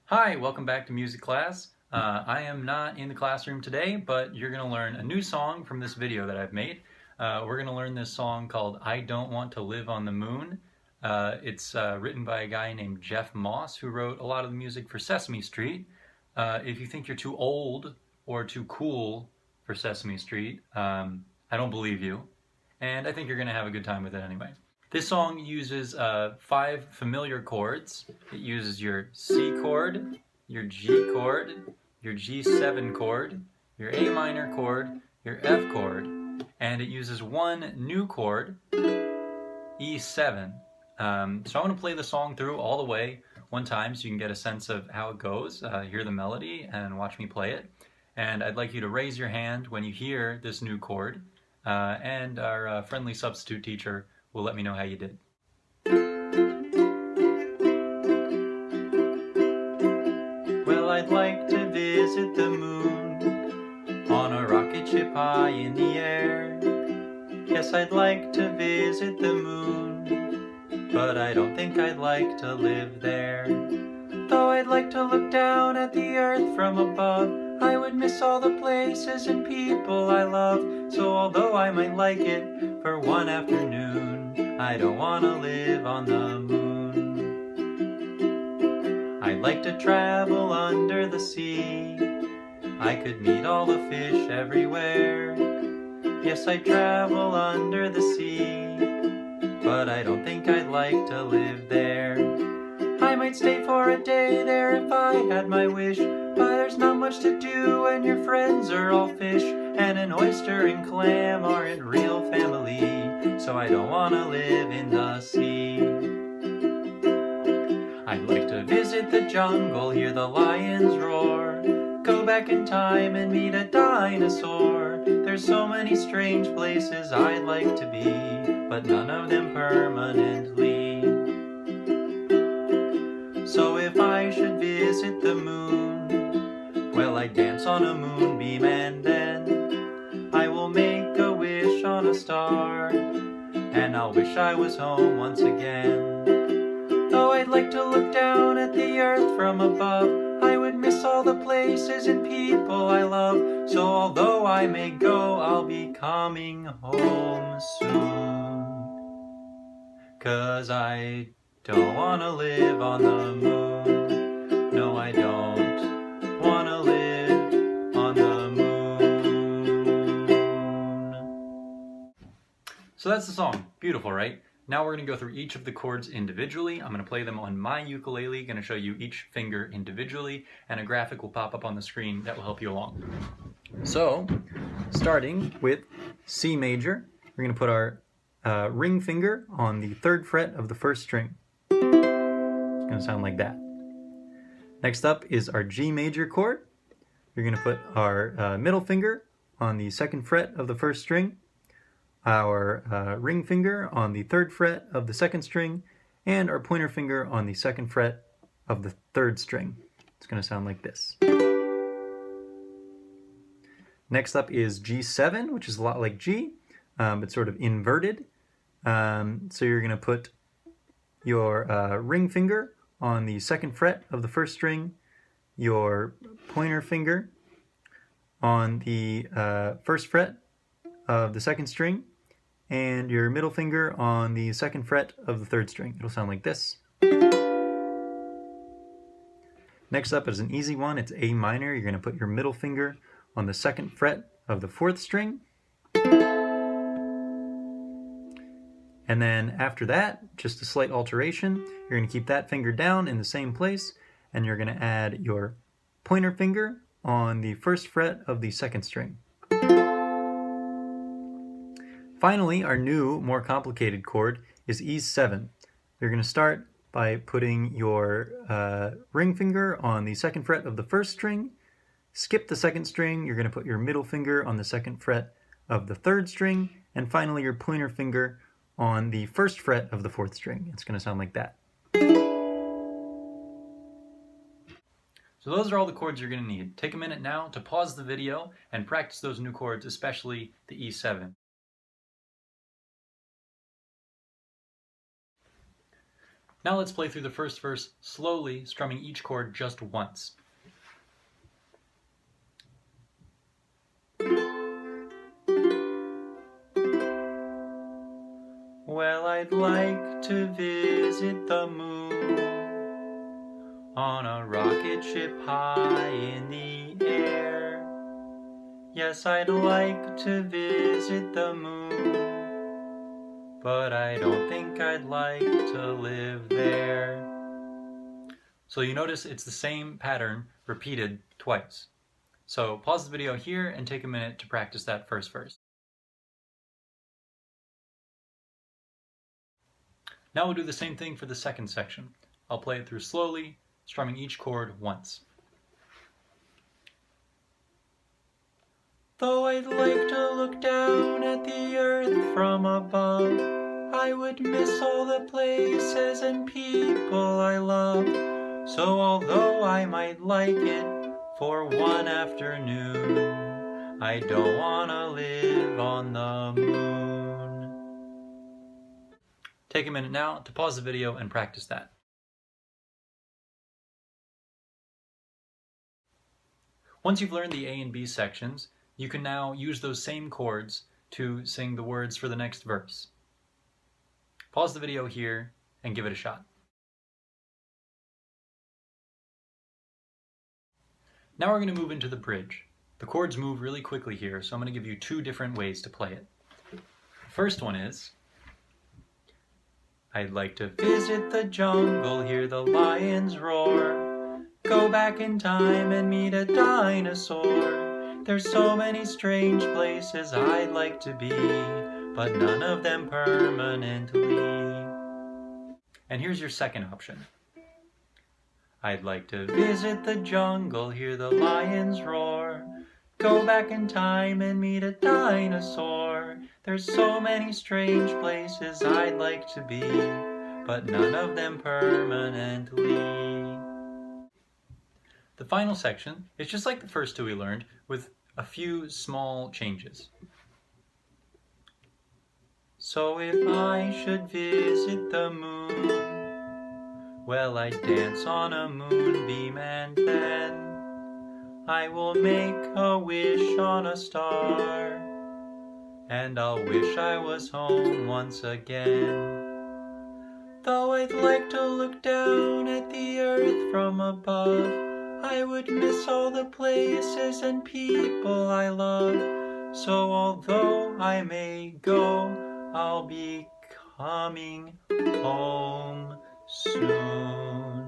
Hi, welcome back to music class. I am not in the classroom today, but you're going to learn a new song from this video that I've made. We're going to learn this song called I Don't Want to Live on the Moon. It's written by a guy named Jeff Moss, who wrote a lot of the music for Sesame Street. If you think you're too old or too cool for Sesame Street, I don't believe you, and I think you're going to have a good time with it anyway. This song uses 5 familiar chords. It uses your C chord, your G chord, your G7 chord, your A minor chord, your F chord, and it uses one new chord, E7. So I'm going to play the song through all the way one time so you can get a sense of how it goes, hear the melody, and watch me play it. And I'd like you to raise your hand when you hear this new chord, and our friendly substitute teacher will let me know how you did. Well, I'd like to visit the moon on a rocket ship high in the air. Yes, I'd like to visit the moon, but I don't think I'd like to live there. Though I'd like to look down at the earth from above, I would miss all the places and people I love. So although I might like it for one afternoon, I don't want to live on the moon. I'd like to travel under the sea. I could meet all the fish everywhere. Yes, I'd travel under the sea, but I don't think I'd like to live there. I might stay for a day there if I had my wish, but there's not much to do when your friends are all fish, and an oyster and clam aren't real family, so I don't want to live in the sea. I'd like to visit the jungle, hear the lions roar, go back in time and meet a dinosaur. There's so many strange places I'd like to be, but none of them permanently. So if I should visit the moon, well, I'd dance on a moonbeam and then I will make a wish on a star, and I'll wish I was home once again. Though I'd like to look down at the earth from above, I would miss all the places and people I love. So although I may go, I'll be coming home soon. 'Cause I don't want to live on the moon. No, I don't want to live on the moon. So that's the song. Beautiful, right? Now we're going to go through each of the chords individually. I'm going to play them on my ukulele, going to show you each finger individually, and a graphic will pop up on the screen that will help you along. So, starting with C major, we're going to put our ring finger on the 3rd fret of the 1st string. It's going to sound like that. Next up is our G major chord. You're going to put our middle finger on the 2nd fret of the 1st string, our ring finger on the 3rd fret of the 2nd string, and our pointer finger on the 2nd fret of the 3rd string. It's going to sound like this. Next up is G7, which is a lot like G, but sort of inverted. So you're going to put your ring finger on the 2nd fret of the 1st string, your pointer finger on the 1st fret of the 2nd string, and your middle finger on the 2nd fret of the 3rd string. It'll sound like this. Next up is an easy one. It's A minor. You're going to put your middle finger on the 2nd fret of the 4th string. And then after that, just a slight alteration, you're going to keep that finger down in the same place, and you're going to add your pointer finger on the 1st fret of the 2nd string. Finally, our new, more complicated chord is E7. You're going to start by putting your ring finger on the 2nd fret of the 1st string, skip the 2nd string, you're going to put your middle finger on the 2nd fret of the 3rd string, and finally your pointer finger on the 1st fret of the 4th string. It's going to sound like that. So those are all the chords you're going to need. Take a minute now to pause the video and practice those new chords, especially the E7. Now let's play through the first verse slowly, strumming each chord just once. Well, I'd like to visit the moon on a rocket ship high in the air. Yes, I'd like to visit the moon, but I don't think I'd like to live there. So you notice it's the same pattern repeated twice. So pause the video here and take a minute to practice that first verse. Now we'll do the same thing for the second section. I'll play it through slowly, strumming each chord once. Though I'd like to look down at the earth from above, I would miss all the places and people I love. So although I might like it for one afternoon, I don't want to live on the moon. Take a minute now to pause the video and practice that. Once you've learned the A and B sections, you can now use those same chords to sing the words for the next verse. Pause the video here and give it a shot. Now we're going to move into the bridge. The chords move really quickly here, so I'm going to give you two different ways to play it. The first one is, I'd like to visit the jungle, hear the lions roar, go back in time and meet a dinosaur. There's so many strange places I'd like to be, but none of them permanently. And here's your second option. I'd like to visit the jungle, hear the lions roar, go back in time and meet a dinosaur. There's so many strange places I'd like to be, but none of them permanently. The final section is just like the first two we learned, with a few small changes. So if I should visit the moon, well, I'd dance on a moonbeam and then I will make a wish on a star, and I'll wish I was home once again. Though I'd like to look down at the earth from above, I would miss all the places and people I love. So although I may go, I'll be coming home soon.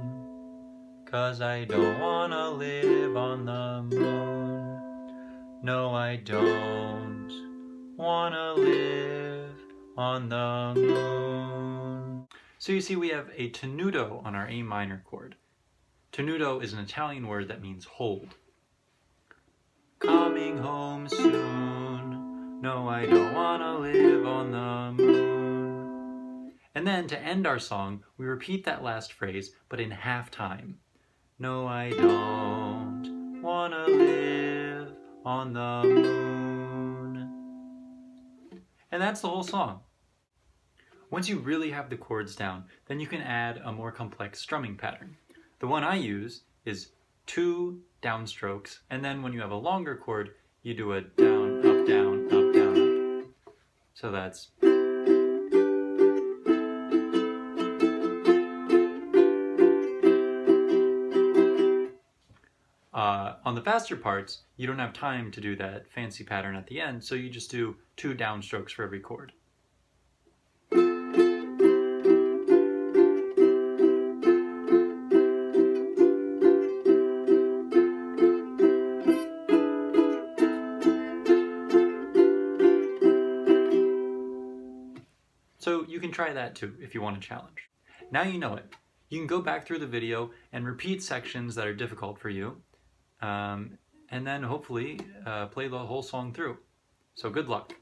'Cause I don't wanna live on the moon. No, I don't wanna live on the moon. So you see we have a tenuto on our A minor chord. Tenuto is an Italian word that means hold. Coming home soon. No, I don't wanna live on the moon. And then to end our song, we repeat that last phrase, but in half time. No, I don't wanna live on the moon. And that's the whole song. Once you really have the chords down, then you can add a more complex strumming pattern. The one I use is 2 downstrokes, and then when you have a longer chord, you do a down, up, down, up, down, up. So that's... on the faster parts, you don't have time to do that fancy pattern at the end, so you just do 2 downstrokes for every chord. So you can try that too if you want a challenge. Now you know it. You can go back through the video and repeat sections that are difficult for you, and then hopefully play the whole song through. So good luck.